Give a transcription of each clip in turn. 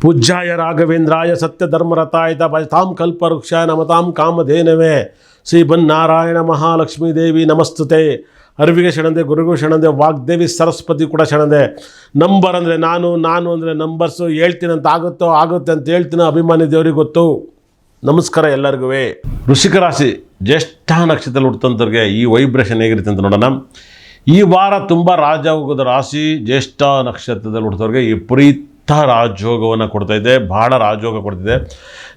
ಪೂಜ್ಯಾಯ ರಾಘವೇಂದ್ರಾಯ ಸತ್ಯಧರ್ಮರತಾಯ ಭಜತಾಂ ಕಲ್ಪವೃಕ್ಷಾಯ ನಮತಾಂ ಕಾಮಧೇನವೇ ಶ್ರೀ ಬನ್ನಾರಾಯಣ ಮಹಾಲಕ್ಷ್ಮೀ ದೇವಿ ನಮಸ್ತುತೆ. ಅರಿವಿಗೆ ಶರಣದೆ, ಗುರುಗೂ ಶರಣದೆ, ವಾಗ್ದೇವಿ ಸರಸ್ವತಿ ಕೂಡ ಶರಣದೆ. ನಂಬರ್ ಅಂದರೆ ನಾನು ಅಂದರೆ ನಂಬರ್ಸು. ಹೇಳ್ತೀನಿ ಅಂತ ಆಗುತ್ತೆ ಅಂತ ಹೇಳ್ತೀನಿ, ಅಭಿಮಾನಿ ದೇವರಿಗೆ ಗೊತ್ತು. ನಮಸ್ಕಾರ ಎಲ್ಲರಿಗೂ. ವೃಶ್ಚಿಕ ರಾಶಿ ಜ್ಯೇಷ್ಠ ನಕ್ಷತ್ರದಲ್ಲಿ ಹುಟ್ಟಂಥವ್ರಿಗೆ ಈ ವೈಬ್ರೇಷನ್ ಹೇಗಿರುತ್ತೆ ಅಂತ ನೋಡೋಣ. ಈ ವಾರ ತುಂಬ ರಾಜಯೋಗದ ರಾಶಿ. ಜ್ಯೇಷ್ಠ ನಕ್ಷತ್ರದಲ್ಲಿ ಹುಟ್ಟೋರಿಗೆ ವಿಪರೀತ ರಾಜಯೋಗವನ್ನು ಕೊಡ್ತಾಯಿದೆ, ಭಾಳ ರಾಜಯೋಗ ಕೊಡ್ತಿದೆ.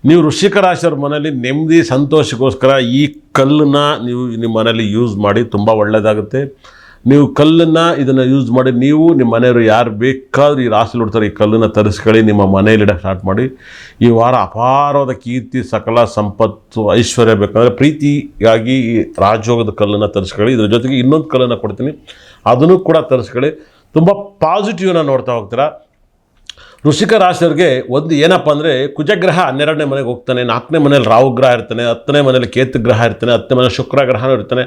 ನೀವು ವೃಶ್ಚಿಕ ರಾಶಿಯವ್ರ ಮನೇಲಿ ನೆಮ್ಮದಿ ಸಂತೋಷಕ್ಕೋಸ್ಕರ ಈ ಕಲ್ಲನ್ನು ನೀವು ನಿಮ್ಮ ಮನೇಲಿ ಯೂಸ್ ಮಾಡಿ, ತುಂಬ ಒಳ್ಳೆಯದಾಗುತ್ತೆ. ನೀವು ಕಲ್ಲನ್ನು ಇದನ್ನು ಯೂಸ್ ಮಾಡಿ ನೀವು ನಿಮ್ಮ ಮನೆಯವರು ಯಾರು ಬೇಕಾದರೂ ಈ ರಾಶಿಲಿ ಹುಡ್ತಾರೆ ಈ ಕಲ್ಲನ್ನು ತರಿಸ್ಕೊಳ್ಳಿ, ನಿಮ್ಮ ಮನೆಯಲ್ಲಿಡಕ್ಕೆ ಸ್ಟಾರ್ಟ್ ಮಾಡಿ. ಈ ವಾರ ಅಪಾರವಾದ ಕೀರ್ತಿ, ಸಕಲ ಸಂಪತ್ತು, ಐಶ್ವರ್ಯ ಬೇಕಂದರೆ ಪ್ರೀತಿಯಾಗಿ ಈ ರಾಜಯೋಗದ ಕಲ್ಲನ್ನು ತರಿಸ್ಕೊಳ್ಳಿ. ಇದ್ರ ಜೊತೆಗೆ ಇನ್ನೊಂದು ಕಲ್ಲನ್ನು ಕೊಡ್ತೀನಿ, ಅದನ್ನು ಕೂಡ ತರಿಸ್ಕೊಳ್ಳಿ. ತುಂಬ ಪಾಸಿಟಿವ್ನ ನೋಡ್ತಾ ಹೋಗ್ತೀರಾ. ವೃಶ್ಚಿಕ ರಾಶಿಯವ್ರಿಗೆ ಒಂದು ಏನಪ್ಪ ಅಂದರೆ, ಕುಜಗ್ರಹ 12ನೇ ಮನೆಗೆ ಹೋಗ್ತಾನೆ, 4ನೇ ಮನೇಲಿ ರಾಹುಗ್ರಹ ಇರ್ತಾನೆ, 10ನೇ ಮನೇಲಿ ಕೇತುಗ್ರಹ ಇರ್ತಾನೆ, 10ನೇ ಮನೇಲಿ ಶುಕ್ರ ಗ್ರಹನೂ ಇರ್ತಾನೆ,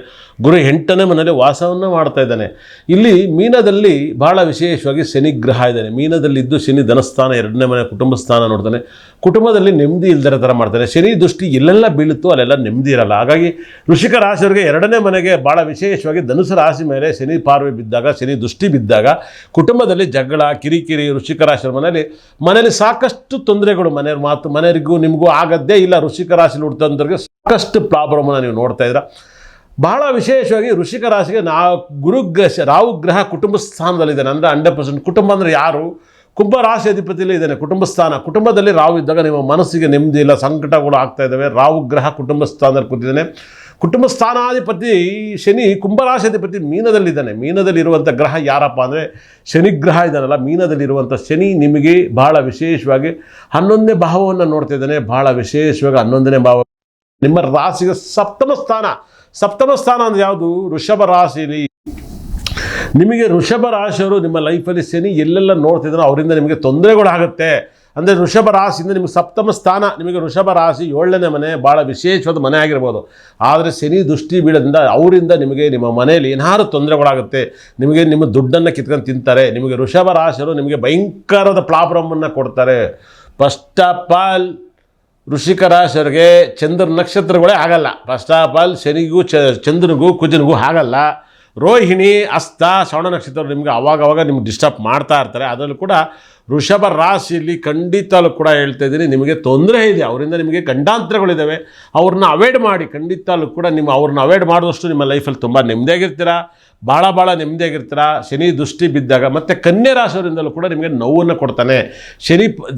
ಗುರು 8ನೇ ಮನೇಲಿ ವಾಸವನ್ನು ಮಾಡ್ತಾ ಇದ್ದಾನೆ. ಇಲ್ಲಿ ಮೀನದಲ್ಲಿ ಭಾಳ ವಿಶೇಷವಾಗಿ ಶನಿಗ್ರಹ ಇದ್ದಾನೆ. ಮೀನದಲ್ಲಿದ್ದು ಶನಿ ಧನಸ್ಥಾನ 2ನೇ ಮನೆ ಕುಟುಂಬ ಸ್ಥಾನ ನೋಡ್ತಾನೆ. ಕುಟುಂಬದಲ್ಲಿ ನೆಮ್ಮದಿ ಇಲ್ದಿರೋ ಥರ ಮಾಡ್ತಾನೆ. ಶನಿ ದೃಷ್ಟಿ ಎಲ್ಲೆಲ್ಲ ಬೀಳುತ್ತೋ ಅಲ್ಲೆಲ್ಲ ನೆಮ್ಮದಿ ಇರಲ್ಲ. ಹಾಗಾಗಿ ವೃಶ್ಚಿಕ ರಾಶಿಯವರಿಗೆ 2ನೇ ಮನೆಗೆ ಭಾಳ ವಿಶೇಷವಾಗಿ ಧನುಸು ರಾಶಿ ಮೇಲೆ ಶನಿ ಪಾರ್ವೆ ಬಿದ್ದಾಗ, ಶನಿ ದೃಷ್ಟಿ ಬಿದ್ದಾಗ ಕುಟುಂಬದಲ್ಲಿ ಜಗಳ, ಕಿರಿಕಿರಿ. ವೃಶ್ಚಿಕ ರಾಶಿಯವರ ಮನೇಲಿ ಸಾಕಷ್ಟು ತೊಂದರೆಗಳು, ಮನೆಯವರಿಗೂ ನಿಮಗೂ ಆಗದ್ದೇ ಇಲ್ಲ. ವೃಶ್ಚಿಕ ರಾಶಿಲಿ ಹುಟ್ಟಂಥವ್ರಿಗೆ ಸಾಕಷ್ಟು ಪ್ರಾಬ್ಲಮನ್ನು ನೀವು ನೋಡ್ತಾ ಇದ್ದೀರಾ. ಬಹಳ ವಿಶೇಷವಾಗಿ ವೃಶ್ಚಿಕ ರಾಶಿಗೆ ರಾಹು ಗ್ರಹ ಕುಟುಂಬ ಸ್ಥಾನದಲ್ಲಿದ್ದಾನೆ. ಅಂದರೆ 100% ಕುಟುಂಬ ಅಂದರೆ ಯಾರು? ಕುಂಭ ರಾಶಿ ಅಧಿಪತಿಯಲ್ಲಿ ಇದ್ದಾನೆ ಕುಟುಂಬ ಸ್ಥಾನ. ಕುಟುಂಬದಲ್ಲಿ ರಾಹು ಇದ್ದಾಗ ನಿಮ್ಮ ಮನಸ್ಸಿಗೆ ನೆಮ್ಮದಿ ಇಲ್ಲ, ಸಂಕಟಗಳು ಆಗ್ತಾ ಇದ್ದಾವೆ. ರಾಹು ಗ್ರಹ ಕುಟುಂಬ ಸ್ಥಾನದಲ್ಲಿ ಕೂತಿದ್ದಾನೆ. ಕುಟುಂಬ ಸ್ಥಾನಾಧಿಪತಿ ಶನಿ ಕುಂಭರಾಶಾಧಿಪತಿ ಮೀನದಲ್ಲಿದ್ದಾನೆ. ಮೀನದಲ್ಲಿರುವಂಥ ಗ್ರಹ ಯಾರಪ್ಪ ಅಂದರೆ ಶನಿಗ್ರಹ ಇದ್ದಾನಲ್ಲ, ಮೀನದಲ್ಲಿರುವಂಥ ಶನಿ ನಿಮಗೆ ಭಾಳ ವಿಶೇಷವಾಗಿ 11ನೇ ಭಾವವನ್ನು ನೋಡ್ತಾ ಇದ್ದಾನೆ. ಭಾಳ ವಿಶೇಷವಾಗಿ 11ನೇ ಭಾವ ನಿಮ್ಮ ರಾಶಿಗೆ ಸಪ್ತಮ ಸ್ಥಾನ ಅಂದರೆ ಯಾವುದು? ವೃಷಭ ರಾಶಿಯಲ್ಲಿ ನಿಮಗೆ ವೃಷಭ ರಾಶಿಯವರು ನಿಮ್ಮ ಲೈಫಲ್ಲಿ ಶನಿ ಎಲ್ಲೆಲ್ಲ ನೋಡ್ತಿದ್ದಾರೋ ಅವರಿಂದ ನಿಮಗೆ ತೊಂದರೆಗಳಾಗುತ್ತೆ. ಅಂದರೆ ವೃಷಭ ರಾಶಿಯಿಂದ ನಿಮಗೆ ಸಪ್ತಮ ಸ್ಥಾನ, ನಿಮಗೆ ವೃಷಭ ರಾಶಿ 7ನೇ ಮನೆ, ಭಾಳ ವಿಶೇಷವಾದ ಮನೆ ಆಗಿರ್ಬೋದು. ಆದರೆ ಶನಿ ದೃಷ್ಟಿ ಬೀಳೋದ್ರಿಂದ ಅವರಿಂದ ನಿಮಗೆ ನಿಮ್ಮ ಮನೆಯಲ್ಲಿ ಏನಾದ್ರು ತೊಂದರೆಗಳಾಗುತ್ತೆ. ನಿಮಗೆ ನಿಮ್ಮ ದುಡ್ಡನ್ನು ಕಿತ್ಕೊಂಡು ತಿಂತಾರೆ. ನಿಮಗೆ ವೃಷಭ ರಾಶಿಯವರು ನಿಮಗೆ ಭಯಂಕರವಾದ ಪ್ರಾಬ್ಲಮನ್ನು ಕೊಡ್ತಾರೆ. ಫಸ್ಟ್ ಆಫ್ ಆಲ್ ವೃಶ್ಚಿಕ ರಾಶಿಯವರಿಗೆ ಚಂದ್ರ ನಕ್ಷತ್ರಗಳೇ ಆಗಲ್ಲ. ಫಸ್ಟ್ ಆಫ್ ಆಲ್ ಶನಿಗೂ ಚಂದ್ರನಿಗೂ ಕುಜನಿಗೂ ಆಗಲ್ಲ. ರೋಹಿಣಿ, ಹಸ್ತ, ಶ್ರವಣ ನಕ್ಷತ್ರ ನಿಮಗೆ ಅವಾಗವಾಗ ನಿಮ್ಗೆ ಡಿಸ್ಟರ್ಬ್ ಮಾಡ್ತಾ ಇರ್ತಾರೆ. ಅದರಲ್ಲೂ ಕೂಡ ವೃಷಭ ರಾಶಿಯಲ್ಲಿ ಖಂಡಿತಲೂ ಕೂಡ ಹೇಳ್ತಾ ಇದ್ದೀನಿ, ನಿಮಗೆ ತೊಂದರೆ ಇದೆ. ಅವರಿಂದ ನಿಮಗೆ ಗಂಡಾಂತರಗಳಿದ್ದಾವೆ. ಅವ್ರನ್ನ ಅವಾಯ್ಡ್ ಮಾಡಿ. ಖಂಡಿತಲೂ ಕೂಡ ಅವ್ರನ್ನ ಅವಾಯ್ಡ್ ಮಾಡಿದಷ್ಟು ನಿಮ್ಮ ಲೈಫಲ್ಲಿ ತುಂಬ ನೆಮ್ಮದಿಯಾಗಿರ್ತೀರ, ಭಾಳ ನೆಮ್ಮದಿಯಾಗಿರ್ತೀರ. ಶನಿ ದೃಷ್ಟಿ ಬಿದ್ದಾಗ ಮತ್ತು ಕನ್ಯಾ ರಾಶಿಯವರಿಂದಲೂ ಕೂಡ ನಿಮಗೆ ನೋವನ್ನು ಕೊಡ್ತಾನೆ.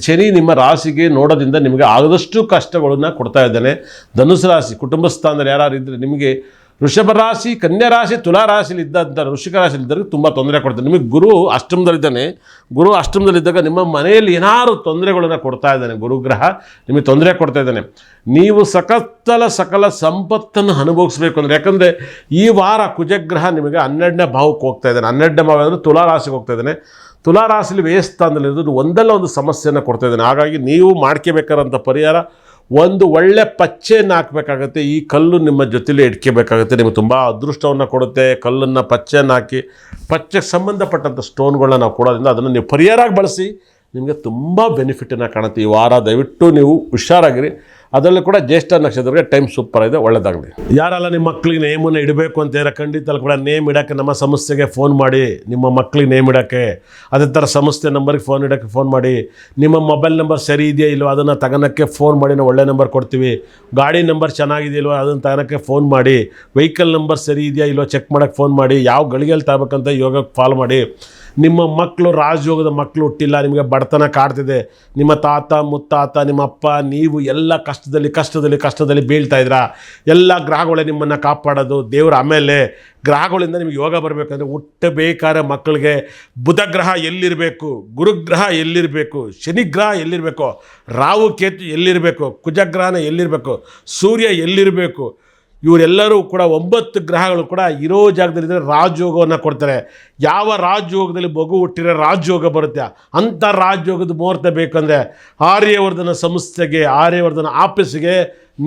ಶನಿ ನಿಮ್ಮ ರಾಶಿಗೆ ನೋಡೋದ್ರಿಂದ ನಿಮಗೆ ಆದಷ್ಟು ಕಷ್ಟಗಳನ್ನು ಕೊಡ್ತಾ ಇದ್ದಾನೆ. ಧನುಸು ರಾಶಿ ಕುಟುಂಬ ಸ್ಥಾನದಲ್ಲಿ ಯಾರು ಇದ್ದರೆ ನಿಮಗೆ ವೃಷಭ ರಾಶಿ, ಕನ್ಯಾ ರಾಶಿ, ತುಲಾ ರಾಶಿಲಿ ಇದ್ದಂಥ ವೃಶ್ಚಿಕ ರಾಶಿಯಲ್ಲಿ ಇದ್ದಾಗ ತುಂಬ ತೊಂದರೆ ಕೊಡ್ತಾನೆ. ನಿಮಗೆ ಗುರು ಅಷ್ಟಮದಲ್ಲಿದ್ದಾನೆ. ಗುರು ಅಷ್ಟಮದಲ್ಲಿದ್ದಾಗ ನಿಮ್ಮ ಮನೆಯಲ್ಲಿ ಏನಾದ್ರು ತೊಂದರೆಗಳನ್ನು ಕೊಡ್ತಾ ಇದ್ದಾನೆ. ಗುರುಗ್ರಹ ನಿಮಗೆ ತೊಂದರೆ ಕೊಡ್ತಾ ಇದ್ದಾನೆ. ನೀವು ಸಕಲ ಸಂಪತ್ತನ್ನು ಅನುಭವಿಸ್ಬೇಕು ಅಂದರೆ, ಯಾಕಂದರೆ ಈ ವಾರ ಕುಜಗ್ರಹ ನಿಮಗೆ 12ನೇ ಭಾವಕ್ಕೆ ಹೋಗ್ತಾ ಇದ್ದಾನೆ. 12ನೇ ಭಾವ ಅಂದರೆ ತುಲಾ ರಾಶಿಗೆ ಹೋಗ್ತಾ ಇದ್ದಾನೆ. ತುಲಾ ರಾಶಿಲಿ ವ್ಯಯಸ್ಥಾನದಲ್ಲಿರೋದು ಒಂದಲ್ಲ ಒಂದು ಸಮಸ್ಯೆಯನ್ನು ಕೊಡ್ತಾ ಇದ್ದಾನೆ. ಹಾಗಾಗಿ ನೀವು ಮಾಡ್ಕೋಬೇಕಾದಂಥ ಪರಿಹಾರ, ಒಂದು ಒಳ್ಳೆ ಪಚ್ಚೆಯನ್ನು ಹಾಕಬೇಕಾಗತ್ತೆ. ಈ ಕಲ್ಲು ನಿಮ್ಮ ಜೊತೆಲಿ ಇಟ್ಕೋಬೇಕಾಗುತ್ತೆ. ನಿಮಗೆ ತುಂಬ ಅದೃಷ್ಟವನ್ನು ಕೊಡುತ್ತೆ. ಕಲ್ಲನ್ನು ಪಚ್ಚೆಯನ್ನು ಹಾಕಿ, ಪಚ್ಚೆಗೆ ಸಂಬಂಧಪಟ್ಟಂಥ ಸ್ಟೋನ್ಗಳನ್ನ ನಾವು ಕೊಡೋದ್ರಿಂದ ಅದನ್ನು ನೀವು ಪರಿಹಾರವಾಗಿ ಬಳಸಿ, ನಿಮಗೆ ತುಂಬ ಬೆನಿಫಿಟನ್ನು ಕಾಣುತ್ತೆ. ಈ ವಾರ ದಯವಿಟ್ಟು ನೀವು ಹುಷಾರಾಗಿರಿ. ಅದರಲ್ಲೂ ಕೂಡ ಜ್ಯೇಷ್ಠ ನಕ್ಷತ್ರಕ್ಕೆ ಟೈಮ್ ಸೂಪರ್ ಇದೆ. ಒಳ್ಳೆಯದಾಗಲಿ. ಯಾರೆಲ್ಲ ನಿಮ್ಮ ಮಕ್ಕಳಿಗೆ ನೇಮನ್ನು ಇಡಬೇಕು ಅಂತ ಹೇಳಿ ಖಂಡಿತ ಕೂಡ ನೇಮ್ ಇಡೋಕ್ಕೆ ನಮ್ಮ ಸಂಸ್ಥೆಗೆ ಫೋನ್ ಮಾಡಿ. ನಿಮ್ಮ ಮಕ್ಕಳಿಗೆ ನೇಮ್ ಇಡೋಕ್ಕೆ ಅದೇ ಥರ ಸಂಸ್ಥೆ ನಂಬರ್ಗೆ ಫೋನ್ ಮಾಡಿ. ನಿಮ್ಮ ಮೊಬೈಲ್ ನಂಬರ್ ಸರಿ ಇದೆಯಾ ಇಲ್ವೋ ಅದನ್ನು ತಗೊಳಕ್ಕೆ ಫೋನ್ ಮಾಡಿ. ನಾವು ಒಳ್ಳೆ ನಂಬರ್ ಕೊಡ್ತೀವಿ. ಗಾಡಿ ನಂಬರ್ ಚೆನ್ನಾಗಿದೆಯಲ್ವೋ ಅದನ್ನು ತಗೊಳಕ್ಕೆ ಫೋನ್ ಮಾಡಿ. ವೆಹಿಕಲ್ ನಂಬರ್ ಸರಿ ಇದೆಯಾ ಇಲ್ವೋ ಚೆಕ್ ಮಾಡೋಕ್ಕೆ ಫೋನ್ ಮಾಡಿ. ಯಾವ ಗಳಿಗೆಯಲ್ಲಿ ತಗೋಬೇಕಂತ ಯೋಗಕ್ಕೆ ಫಾಲೋ ಮಾಡಿ. ನಿಮ್ಮ ಮಕ್ಕಳು ರಾಜಯೋಗದ ಮಕ್ಕಳು ಹುಟ್ಟಿಲ್ಲ, ನಿಮಗೆ ಬಡತನ ಕಾಡ್ತಿದೆ, ನಿಮ್ಮ ತಾತ ಮುತ್ತಾತ ನಿಮ್ಮ ಅಪ್ಪ ನೀವು ಎಲ್ಲ ಕಷ್ಟದಲ್ಲಿ ಬೀಳ್ತಾ ಇದ್ದೀರಾ. ಎಲ್ಲ ಗ್ರಹಗಳೇ ನಿಮ್ಮನ್ನು ಕಾಪಾಡೋದು ದೇವರು. ಆಮೇಲೆ ಗ್ರಹಗಳಿಂದ ನಿಮಗೆ ಯೋಗ ಬರಬೇಕಂದ್ರೆ ಹುಟ್ಟಬೇಕಾದ್ರೆ ಮಕ್ಕಳಿಗೆ ಬುಧ ಗ್ರಹ ಎಲ್ಲಿರಬೇಕು, ಗುರುಗ್ರಹ ಎಲ್ಲಿರಬೇಕು, ಶನಿಗ್ರಹ ಎಲ್ಲಿರಬೇಕು, ರಾಹು ಕೇತು ಎಲ್ಲಿರಬೇಕು, ಕುಜಗ್ರಹನ ಎಲ್ಲಿರಬೇಕು, ಸೂರ್ಯ ಎಲ್ಲಿರಬೇಕು, ಇವರೆಲ್ಲರೂ ಕೂಡ 9 ಗ್ರಹಗಳು ಕೂಡ ಇರೋ ಜಾಗದಲ್ಲಿದ್ದರೆ ರಾಜಯೋಗವನ್ನು ಕೊಡ್ತಾರೆ. ಯಾವ ರಾಜಯೋಗದಲ್ಲಿ ಮಗು ಹುಟ್ಟಿರೋ ರಾಜಯೋಗ ಬರುತ್ತೆ, ಅಂಥ ರಾಜಯೋಗದ ಮುಹೂರ್ತ ಬೇಕಂದರೆ ಆರ್ಯವರ್ಧನ ಸಂಸ್ಥೆಗೆ, ಆರ್ಯವರ್ಧನ ಆಫೀಸಿಗೆ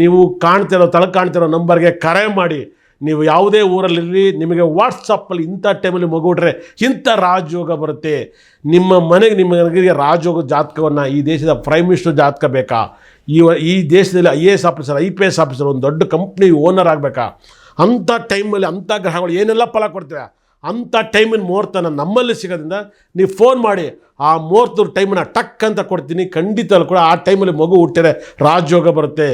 ನೀವು ಕಾಣ್ತಿರೋ ನಂಬರ್ಗೆ ಕರೆ ಮಾಡಿ. ನೀವು ಯಾವುದೇ ಊರಲ್ಲಿರಲಿ, ನಿಮಗೆ ವಾಟ್ಸಪ್ಪಲ್ಲಿ ಇಂಥ ಟೈಮಲ್ಲಿ ಮಗು ಹುಟ್ರೆ ಇಂಥ ರಾಜಯೋಗ ಬರುತ್ತೆ. ನಿಮ್ಮ ಮನೆಗೆ ರಾಜಯೋಗ ಜಾತಕವನ್ನು, ಈ ದೇಶದ ಪ್ರೈಮ್ ಮಿನಿಸ್ಟರ್ ಜಾತಕ ಬೇಕಾ, ಈ ದೇಶದಲ್ಲಿ IAS ಆಫೀಸರ್, IPS ಆಫೀಸರ್, ಒಂದು ದೊಡ್ಡ ಕಂಪ್ನಿ ಓನರ್ ಆಗಬೇಕಾ, ಅಂಥ ಟೈಮಲ್ಲಿ ಅಂಥ ಗ್ರಹಗಳು ಏನೆಲ್ಲ ಫಲ ಕೊಡ್ತೇವೆ ಅಂಥ ಟೈಮಿನ ಮುಹೂರ್ತನ ನಮ್ಮಲ್ಲಿ ಸಿಗೋದ್ರಿಂದ ನೀವು ಫೋನ್ ಮಾಡಿ ಆ ಮುಹೂರ್ತದ ಟೈಮನ್ನು ಟಕ್ ಅಂತ ಕೊಡ್ತೀನಿ. ಖಂಡಿತ ಕೂಡ ಆ ಟೈಮಲ್ಲಿ ಮಗು ಹುಟ್ಟಿದ್ರೆ ರಾಜಯೋಗ ಬರುತ್ತೆ.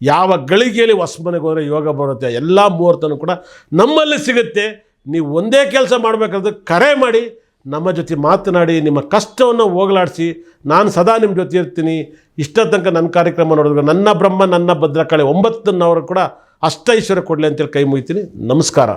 ಯಾವ ಗಳಿಗೆಯಲ್ಲಿ ಹೊಸಮನೆಗೆ ಹೋದರೆ ಯೋಗ ಬರುತ್ತೆ. ಎಲ್ಲ ಮುಹೂರ್ತನೂ ಕೂಡ ನಮ್ಮಲ್ಲಿ ಸಿಗುತ್ತೆ. ನೀವು ಒಂದೇ ಕೆಲಸ ಮಾಡಬೇಕಾದ್ರೆ ಕರೆ ಮಾಡಿ, ನಮ್ಮ ಜೊತೆ ಮಾತನಾಡಿ, ನಿಮ್ಮ ಕಷ್ಟವನ್ನು ಹೋಗಲಾಡಿಸಿ. ನಾನು ಸದಾ ನಿಮ್ಮ ಜೊತೆ ಇರ್ತೀನಿ. ಇಷ್ಟ ತನಕ ನನ್ನ ಕಾರ್ಯಕ್ರಮ ನೋಡಿದ್ರೆ ನನ್ನ ಬ್ರಹ್ಮ ನನ್ನ ಭದ್ರಕಾಳಿ 9 ಕೂಡ ಅಷ್ಟೈಶ್ವರ್ಯ ಕೊಡಲಿ ಅಂತೇಳಿ ಕೈ ಮುಗಿತೀನಿ. ನಮಸ್ಕಾರ.